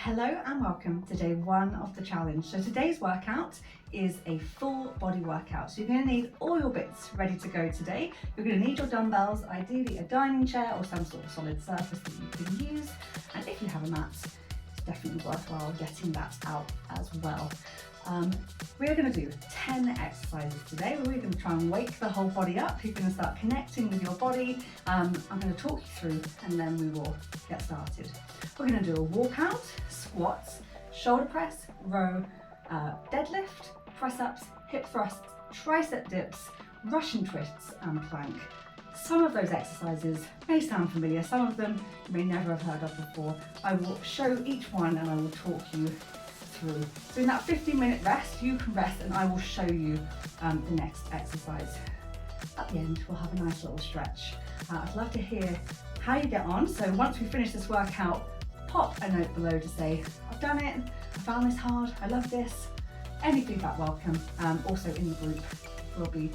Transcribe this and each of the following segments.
Hello and welcome to day one of the challenge. So today's workout is a full body workout. So you're going to need all your bits ready to go today. You're going to need your dumbbells, ideally a dining chair or some sort of solid surface that you can use. And if you have a mat, it's definitely worthwhile getting that out as well. We're going to do 10 exercises today. We're going to try and wake the whole body up. You're going to start connecting with your body. I'm going to talk you through and then we will get started. We're going to do a walkout, squats, shoulder press, row, deadlift, press ups, hip thrusts, tricep dips, Russian twists and plank. Some of those exercises may sound familiar, some of them you may never have heard of before. I will show each one and I will talk you through. So in that 15-minute rest, you can rest and I will show you the next exercise. At the end, we'll have a nice little stretch. I'd love to hear how you get on. So once we finish this workout, pop a note below to say, I've done it, I found this hard, I love this. Any feedback welcome. Also in the group will be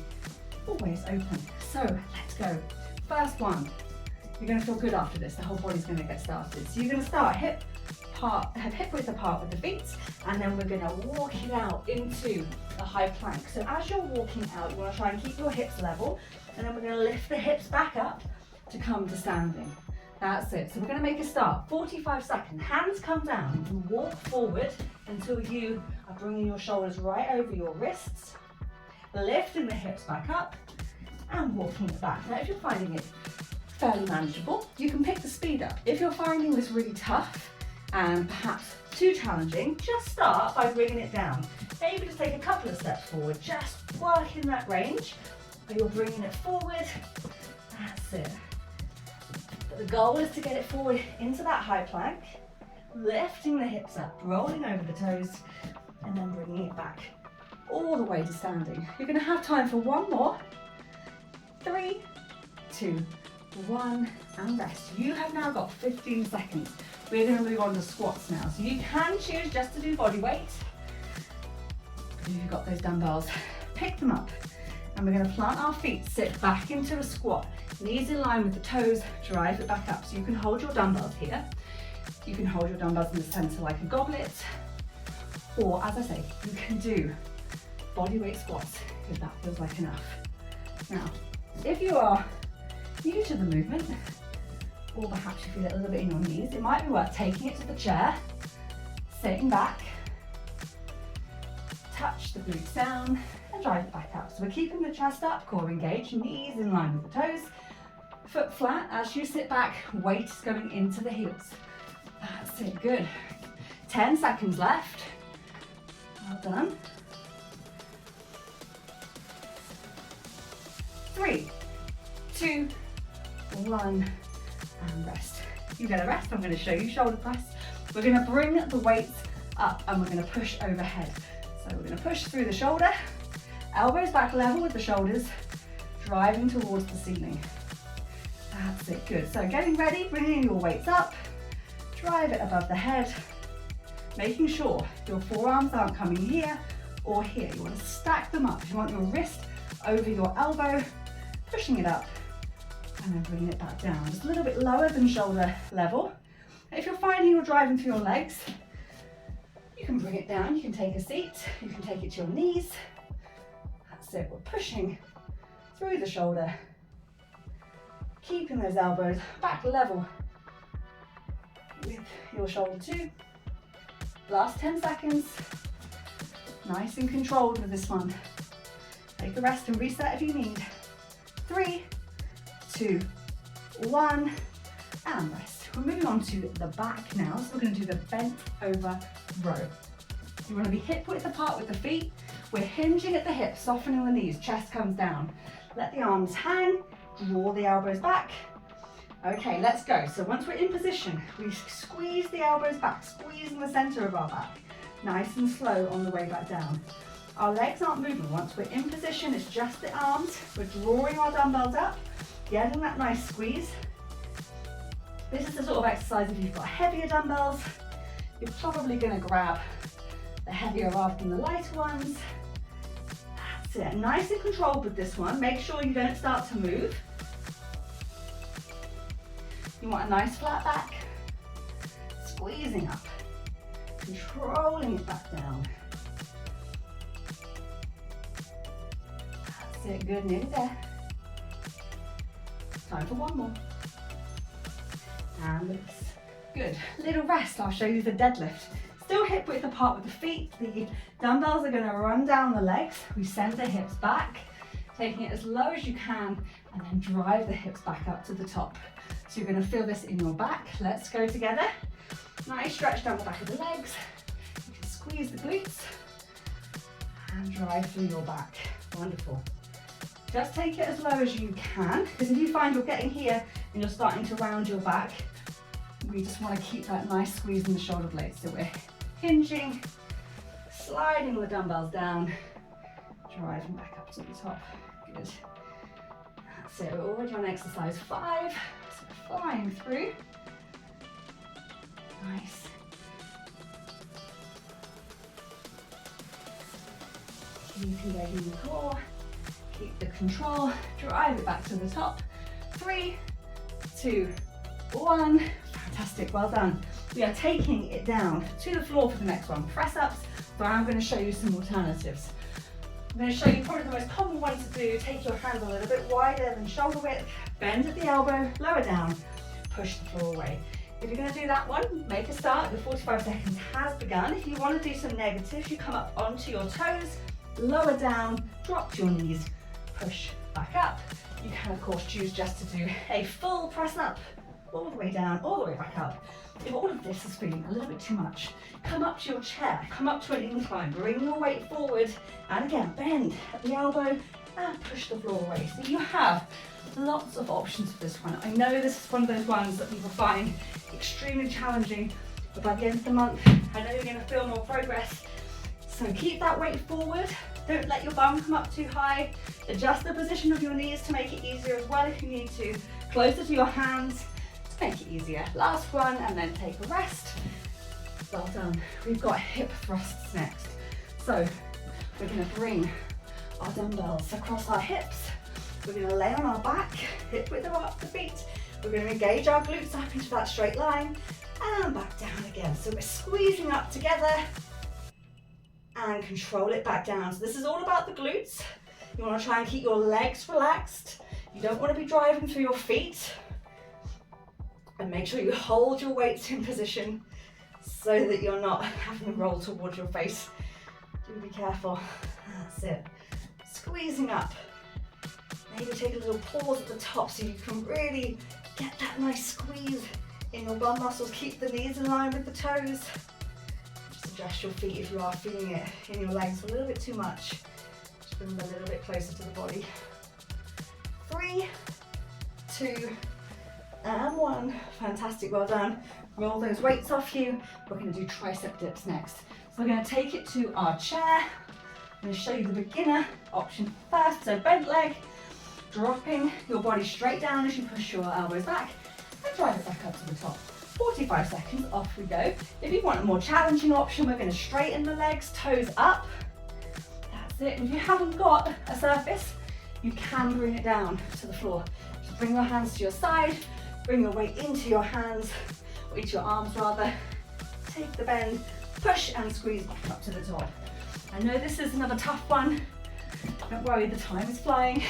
always open. So let's go. First one, you're going to feel good after this. The whole body's going to get started. So you're going to start hip width apart with the feet, and then we're going to walk it out into a high plank. So as you're walking out, you want to try and keep your hips level, and then we're going to lift the hips back up to come to standing. That's it. So we're going to make a start. 45 seconds. Hands come down. You walk forward until you are bringing your shoulders right over your wrists, lifting the hips back up and walking it back. Now if you're finding it fairly manageable, you can pick the speed up. If you're finding this really tough and perhaps too challenging, just start by bringing it down. Maybe just take a couple of steps forward, just work in that range, but you're bringing it forward. That's it. But the goal is to get it forward into that high plank, lifting the hips up, rolling over the toes, and then bringing it back all the way to standing. You're going to have time for one more. 3, 2, 1, and rest. You have now got 15 seconds. We're going to move on to squats now. So you can choose just to do body weight. If you've got those dumbbells, pick them up. And we're going to plant our feet, sit back into a squat. Knees in line with the toes, drive it back up. So you can hold your dumbbells here. You can hold your dumbbells in the center like a goblet. Or, as I say, you can do body weight squats if that feels like enough. Now, if you are new to the movement, or perhaps you feel it a little bit in your knees, it might be worth taking it to the chair, sitting back, touch the glutes down, and drive it back up. So we're keeping the chest up, core engaged, knees in line with the toes, foot flat. As you sit back, weight is going into the heels. That's it, good. 10 seconds left. Well done. 3, 2, 1, and rest. You get a rest. I'm going to show you shoulder press. We're going to bring the weights up and we're going to push overhead. So we're going to push through the shoulder, elbows back level with the shoulders, driving towards the ceiling. That's it, good. So getting ready, bringing your weights up, drive it above the head, making sure your forearms aren't coming here or here. You want to stack them up. You want your wrist over your elbow, pushing it up, and then bringing it back down. Just a little bit lower than shoulder level. If you're finding you're driving through your legs, you can bring it down, you can take a seat, you can take it to your knees. That's it, we're pushing through the shoulder, keeping those elbows back level with your shoulder too. Last 10 seconds, nice and controlled with this one. Take a rest and reset if you need. 3, 2, 1, and rest. We're moving on to the back now, so we're going to do the bent over row. You want to be hip width apart with the feet. We're hinging at the hips, softening the knees, chest comes down. Let the arms hang, draw the elbows back. Okay, let's go. So once we're in position, we squeeze the elbows back, squeezing the center of our back. Nice and slow on the way back down. Our legs aren't moving. Once we're in position, it's just the arms. We're drawing our dumbbells up, getting that nice squeeze. This is the sort of exercise if you've got heavier dumbbells, you're probably going to grab the heavier rather than the lighter ones. That's it. Nice and controlled with this one. Make sure you don't start to move. You want a nice flat back, squeezing up. controlling it back down. That's it, good, nearly there. Time for one more. And release. Good, little rest, I'll show you the deadlift. Still hip width apart with the feet. The dumbbells are going to run down the legs. We send the hips back, taking it as low as you can, and then drive the hips back up to the top. So you're going to feel this in your back. Let's go together. Nice stretch down the back of the legs. You can squeeze the glutes and drive through your back. Wonderful. Just take it as low as you can, because if you find you're getting here and you're starting to round your back, we just want to keep that nice squeeze in the shoulder blades. So we're hinging, sliding the dumbbells down, driving back up to the top. Good. That's it, we're already on exercise 5, so we're flying through. Nice. Keep engaging the core, keep the control, drive it back to the top. 3, 2, 1. Fantastic, well done. We are taking it down to the floor for the next one. Press ups, but I'm going to show you some alternatives. I'm going to show you probably the most common one to do. Take your hands a little bit wider than shoulder width, bend at the elbow, lower down, push the floor away. If you're going to do that one, make a start. The 45 seconds has begun. If you want to do some negatives, you come up onto your toes, lower down, drop to your knees, push back up. You can of course choose just to do a full press up, all the way down, all the way back up. If all of this is feeling a little bit too much, come up to your chair, come up to an incline, bring your weight forward, and again, bend at the elbow and push the floor away. So you have lots of options for this one. I know this is one of those ones that people find extremely challenging, but by the end of the month, I know you're going to feel more progress. So keep that weight forward. Don't let your bum come up too high. Adjust the position of your knees to make it easier as well if you need to. Closer to your hands to make it easier. Last one, and then take a rest. Well done. We've got hip thrusts next. So we're going to bring our dumbbells across our hips. We're going to lay on our back, hip width apart the feet. We're going to engage our glutes up into that straight line and back down again. So we're squeezing up together and control it back down. So this is all about the glutes. You want to try and keep your legs relaxed. You don't want to be driving through your feet. And make sure you hold your weights in position so that you're not having them roll towards your face. Do be careful. That's it. Squeezing up. Maybe take a little pause at the top so you can really get that nice squeeze in your bum muscles. Keep the knees in line with the toes. Just adjust your feet if you are feeling it in your legs a little bit too much. Just bring them a little bit closer to the body. 3, 2, and 1. Fantastic, well done. Roll those weights off you. We're going to do tricep dips next. So we're going to take it to our chair. I'm going to show you the beginner option first. So bent leg, dropping your body straight down as you push your elbows back and drive it back up to the top. 45 seconds, off we go. If you want a more challenging option, we're going to straighten the legs, toes up. That's it. If you haven't got a surface, you can bring it down to the floor. Just bring your hands to your side, bring your weight into your hands, or into your arms rather. Take the bend, push and squeeze back up to the top. I know this is another tough one. Don't worry, the time is flying.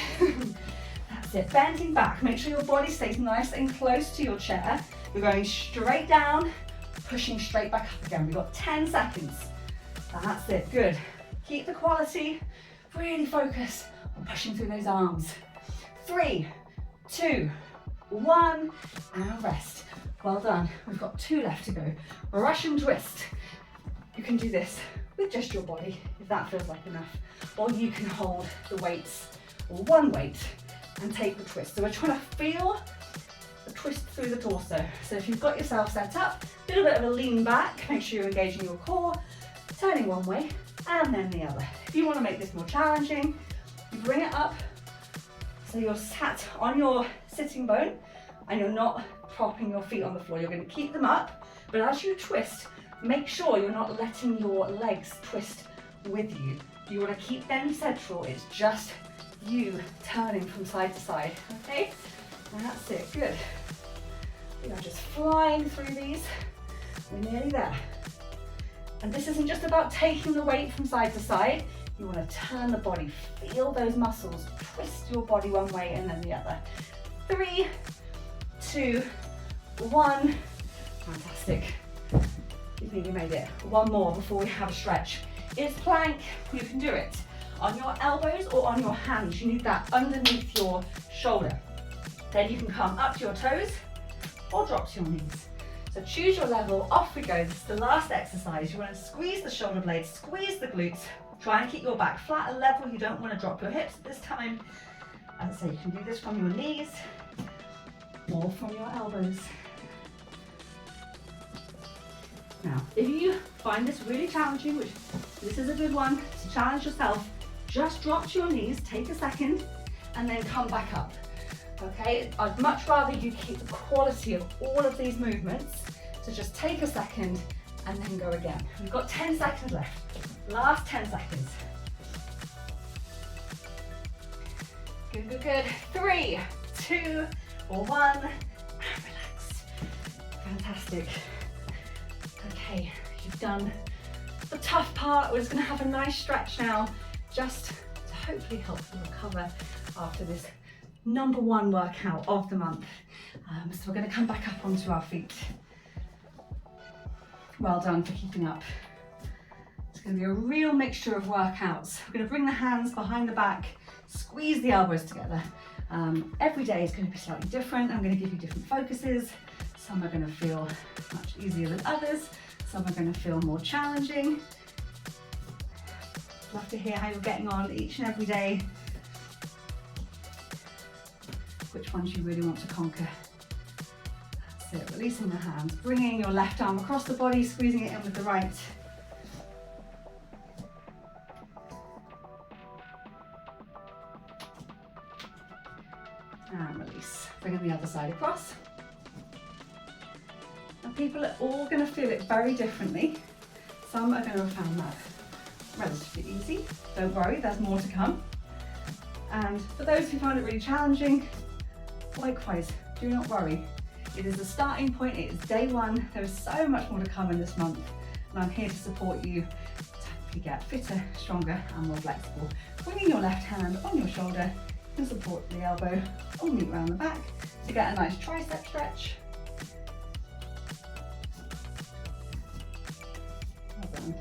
That's it, bending back. Make sure your body stays nice and close to your chair. You're going straight down, pushing straight back up again. We've got 10 seconds. That's it, good. Keep the quality, really focus on pushing through those arms. 3, 2, 1, and rest. Well done. We've got 2 left to go. Russian twist. You can do this with just your body, if that feels like enough. Or you can hold the weights, or one weight, and take the twist. So we're trying to feel the twist through the torso. So if you've got yourself set up, a little bit of a lean back, make sure you're engaging your core, turning one way, and then the other. If you want to make this more challenging, you bring it up, so you're sat on your sitting bone, and you're not propping your feet on the floor. You're going to keep them up, but as you twist, make sure you're not letting your legs twist with you. You want to keep them central. It's just you turning from side to side, okay? And that's it, good. We are just flying through these. We're nearly there. And this isn't just about taking the weight from side to side. You want to turn the body, feel those muscles, twist your body one way and then the other. 3, 2, 1. Fantastic. You think you made it. One more before we have a stretch. It's plank. You can do it on your elbows or on your hands. You need that underneath your shoulder. Then you can come up to your toes or drop to your knees. So choose your level, off we go. This is the last exercise. You want to squeeze the shoulder blades, squeeze the glutes, try and keep your back flat and level. You don't want to drop your hips at this time. As I say, you can do this from your knees or from your elbows. Now, if you find this really challenging, which this is a good one to challenge yourself, just drop to your knees, take a second, and then come back up. Okay, I'd much rather you keep the quality of all of these movements. So just take a second and then go again. We've got 10 seconds left. Last 10 seconds. Good, good, good. 3, 2, 1, and relax. Fantastic. Okay, you've done the tough part. We're just gonna have a nice stretch now, just to hopefully help you recover after this #1 workout of the month. So we're going to come back up onto our feet. Well done for keeping up. It's going to be a real mixture of workouts. We're going to bring the hands behind the back, squeeze the elbows together. Every day is going to be slightly different. I'm going to give you different focuses. Some are going to feel much easier than others. Some are going to feel more challenging. Love to hear how you're getting on each and every day. Which ones you really want to conquer. That's it, releasing the hands, bringing your left arm across the body, squeezing it in with the right. And release, bringing the other side across. And people are all going to feel it very differently. Some are going to have found that relatively easy. Don't worry, there's more to come. And for those who find it really challenging, likewise, do not worry. It is the starting point, it is day 1. There is so much more to come in this month, and I'm here to support you to hopefully get fitter, stronger, and more flexible. Bringing your left hand on your shoulder, you can support the elbow or meet around the back to get a nice tricep stretch. Well done.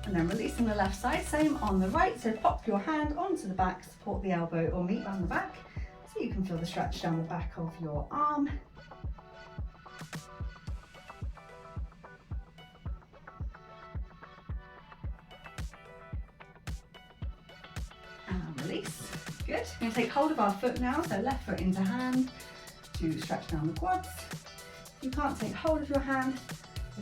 And then releasing the left side, same on the right. So pop your hand onto the back, support the elbow or meet around the back so you can feel the stretch down the back of your arm. And release. Good. We're going to take hold of our foot now, so left foot into hand to stretch down the quads. If you can't take hold of your hand,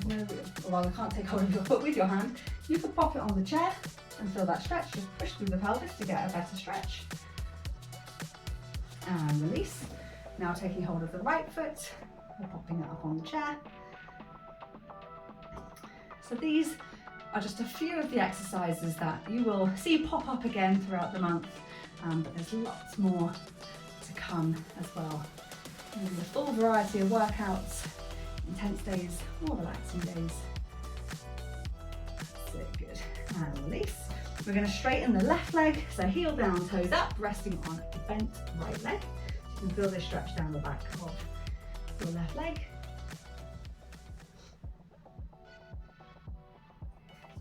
I can't take hold of your foot with your hand, you can pop it on the chair and feel that stretch. Just push through the pelvis to get a better stretch. And release. Now taking hold of the right foot, and popping it up on the chair. So these are just a few of the exercises that you will see pop up again throughout the month, but there's lots more to come as well. And there's a full variety of workouts, intense days, more relaxing days. That's it, good. And release. We're going to straighten the left leg, so heel down, toes up, resting on the bent right leg. You can feel this stretch down the back of your left leg.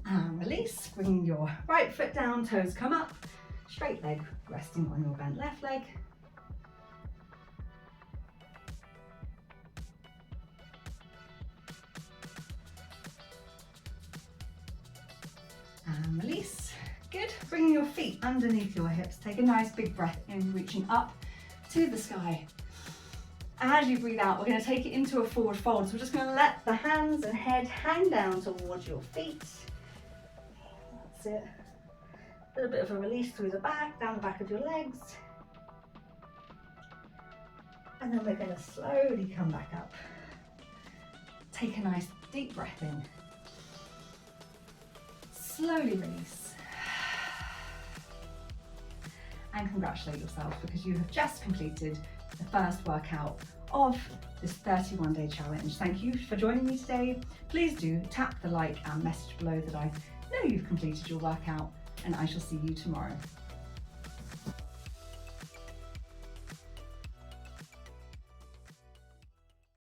And release, bringing your right foot down, toes come up, straight leg resting on your bent left leg. And release. Good. Bringing your feet underneath your hips. Take a nice big breath in, reaching up to the sky. As you breathe out, we're going to take it into a forward fold. So we're just going to let the hands and head hang down towards your feet. That's it. A little bit of a release through the back, down the back of your legs. And then we're going to slowly come back up. Take a nice deep breath in. Slowly release. And congratulate yourself because you have just completed the first workout of this 31-day challenge. Thank you for joining me today. Please do tap the like and message below that I know you've completed your workout, and I shall see you tomorrow.